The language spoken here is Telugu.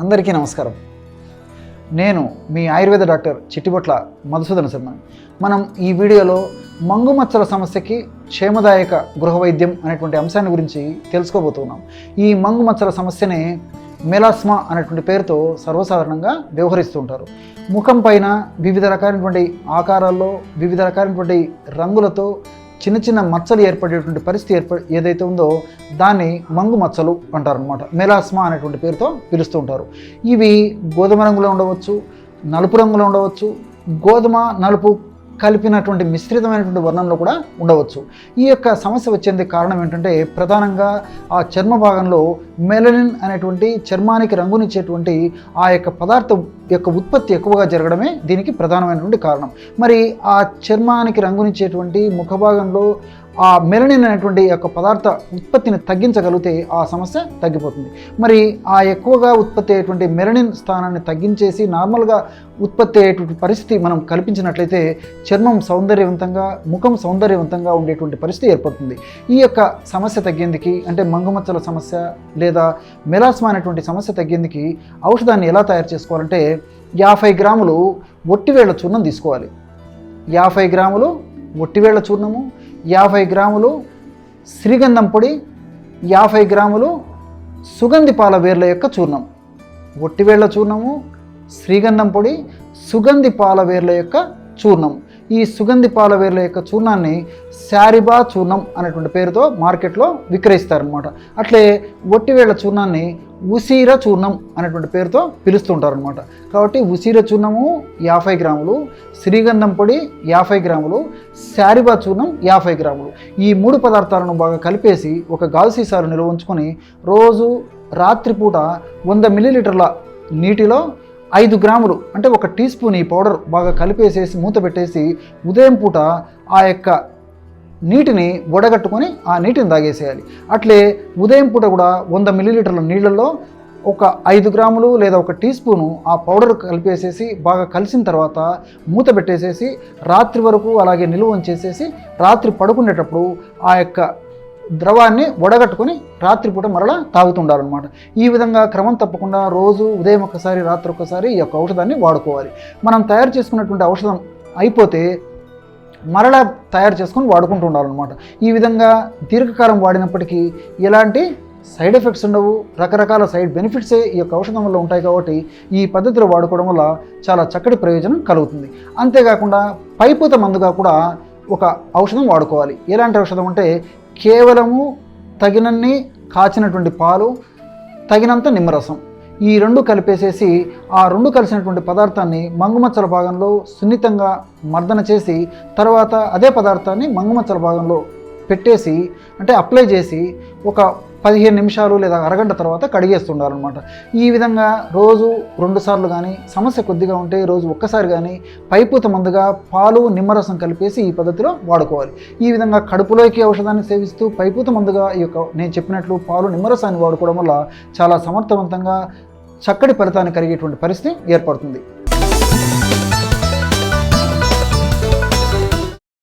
అందరికీ నమస్కారం. నేను మీ ఆయుర్వేద డాక్టర్ చిట్టిబొట్ల మధుసూదన శర్మ. మనం ఈ వీడియోలో మంగు మచ్చల సమస్యకి క్షేమదాయక గృహ వైద్యం అనేటువంటి అంశాన్ని గురించి తెలుసుకోబోతున్నాం. ఈ మంగు మచ్చల సమస్యనే మెలాస్మా అనేటువంటి పేరుతో సర్వసాధారణంగా వ్యవహరిస్తుంటారు. ముఖం పైన వివిధ రకాలైనటువంటి ఆకారాల్లో వివిధ రకాలైనటువంటి రంగులతో చిన్న చిన్న మచ్చలు ఏర్పడేటువంటి పరిస్థితి ఏదైతే ఉందో దాన్ని మంగు మచ్చలు అంటారనమాట. మెలాస్మా అనేటువంటి పేరుతో పిలుస్తుంటారు. ఇవి గోధుమ రంగులో ఉండవచ్చు, నలుపు రంగులో ఉండవచ్చు, గోధుమ నలుపు కలిపినటువంటి మిశ్రితమైనటువంటి వర్ణంలో కూడా ఉండవచ్చు. ఈ యొక్క సమస్య వచ్చేందుకు కారణం ఏంటంటే ప్రధానంగా ఆ చర్మ భాగంలో మెలనిన్ అనేటువంటి చర్మానికి రంగునిచ్చేటువంటి ఆ యొక్క పదార్థం యొక్క ఉత్పత్తి ఎక్కువగా జరగడమే దీనికి ప్రధానమైనటువంటి కారణం. మరి ఆ చర్మానికి రంగునిచ్చేటువంటి ముఖ భాగంలో ఆ మెలనిన్ అనేటువంటి యొక్క పదార్థ ఉత్పత్తిని తగ్గించగలిగితే ఆ సమస్య తగ్గిపోతుంది. మరి ఆ ఎక్కువగా ఉత్పత్తి అయ్యేటువంటి మెలనిన్ స్థానాన్ని తగ్గించేసి నార్మల్గా ఉత్పత్తి అయ్యేటువంటి పరిస్థితి మనం కల్పించినట్లయితే చర్మం సౌందర్యవంతంగా, ముఖం సౌందర్యవంతంగా ఉండేటువంటి పరిస్థితి ఏర్పడుతుంది. ఈ యొక్క సమస్య తగ్గేందుకు అంటే మంగుమచ్చల సమస్య లేదా మెలాస్మా అనేటువంటి సమస్య తగ్గేందుకు ఔషధాన్ని ఎలా తయారు చేసుకోవాలంటే 50 గ్రాములు ఒట్టివేళ్ల చూర్ణం తీసుకోవాలి. 50 గ్రాములు ఒట్టివేళ్ల చూర్ణము, 50 గ్రాములు శ్రీగంధం పొడి, 50 గ్రాములు సుగంధి పాల వేర్ల యొక్క చూర్ణం. ఒట్టివేళ్ల చూర్ణము, శ్రీగంధం పొడి, సుగంధి పాల వేర్ల యొక్క చూర్ణం. ఈ సుగంధి పాల వేర్ల యొక్క చూర్ణాన్ని శారిబా చూర్ణం అనేటువంటి పేరుతో మార్కెట్లో విక్రయిస్తారనమాట. అట్లే ఒట్టివేళ్ల చూర్ణాన్ని ఉసీర చూర్ణం అనేటువంటి పేరుతో పిలుస్తుంటారనమాట. కాబట్టి ఉసీర చూర్ణము 50 గ్రాములు, శ్రీగంధం పొడి 50 గ్రాములు, శారిబా చూర్ణం 50 గ్రాములు. ఈ 3 పదార్థాలను బాగా కలిపేసి ఒక గాజు సీసాలు నిల్వ ఉంచుకొని రోజు రాత్రిపూట 100 మిల్లీలీటర్ల నీటిలో 5 గ్రాములు అంటే 1 టీ స్పూన్ ఈ పౌడర్ బాగా కలిపేసేసి మూత పెట్టేసి ఉదయం పూట ఆ యొక్క నీటిని వడగట్టుకొని ఆ నీటిని తాగేసేయాలి. అట్లే ఉదయం పూట కూడా 100 మిల్లీలీటర్ల నీళ్ళల్లో 5 గ్రాములు లేదా 1 టీ స్పూను ఆ పౌడర్ కలిపేసేసి బాగా కలిసిన తర్వాత మూత పెట్టేసేసి రాత్రి వరకు అలాగే నిల్వ ఉంచేసేసి రాత్రి పడుకునేటప్పుడు ఆ యొక్క ద్రవాన్ని వడగట్టుకొని రాత్రిపూట మరలా తాగుతుండాలన్నమాట. ఈ విధంగా క్రమం తప్పకుండా రోజు ఉదయం ఒకసారి రాత్రి ఒకసారి ఈ యొక్క ఔషధాన్ని వాడుకోవాలి. మనం తయారు చేసుకున్నటువంటి ఔషధం అయిపోతే మరలా తయారు చేసుకొని వాడుకుంటూ ఉండాలన్నమాట. ఈ విధంగా దీర్ఘకాలం వాడినప్పటికీ ఎలాంటి సైడ్ ఎఫెక్ట్స్ ఉండవు, రకరకాల సైడ్ బెనిఫిట్సే ఈ యొక్క ఔషధం వల్ల ఉంటాయి. కాబట్టి ఈ పద్ధతిలో వాడుకోవడం వల్ల చాలా చక్కటి ప్రయోజనం కలుగుతుంది. అంతేకాకుండా పైపూత మందుగా కూడా ఒక ఔషధం వాడుకోవాలి. ఎలాంటి ఔషధం అంటే కేవలము తగినన్ని కాచినటువంటి పాలు, తగినంత నిమ్మరసం, ఈ 2 కలిపేసేసి ఆ 2 కలిసినటువంటి పదార్థాన్ని మంగుమచ్చల భాగంలో సున్నితంగా మర్దన చేసి తర్వాత అదే పదార్థాన్ని మంగుమచ్చల భాగంలో పెట్టేసి అంటే అప్లై చేసి ఒక 15 నిమిషాలు లేదా అరగంట తర్వాత కడిగేస్తుండాలన్నమాట. ఈ విధంగా రోజు 2 సార్లు కానీ, సమస్య కొద్దిగా ఉంటే రోజు ఒక్కసారి కానీ పైపూత మందుగా పాలు నిమ్మరసం కలిపేసి ఈ పద్ధతిలో వాడుకోవాలి. ఈ విధంగా కడుపులోకి ఔషధాన్ని సేవిస్తూ పైపూత మందుగా ఈ యొక్క నేను చెప్పినట్లు పాలు నిమ్మరసాన్ని వాడుకోవడం వల్ల చాలా సమర్థవంతంగా చక్కటి ఫలితాన్ని కలిగేటువంటి పరిస్థితి ఏర్పడుతుంది.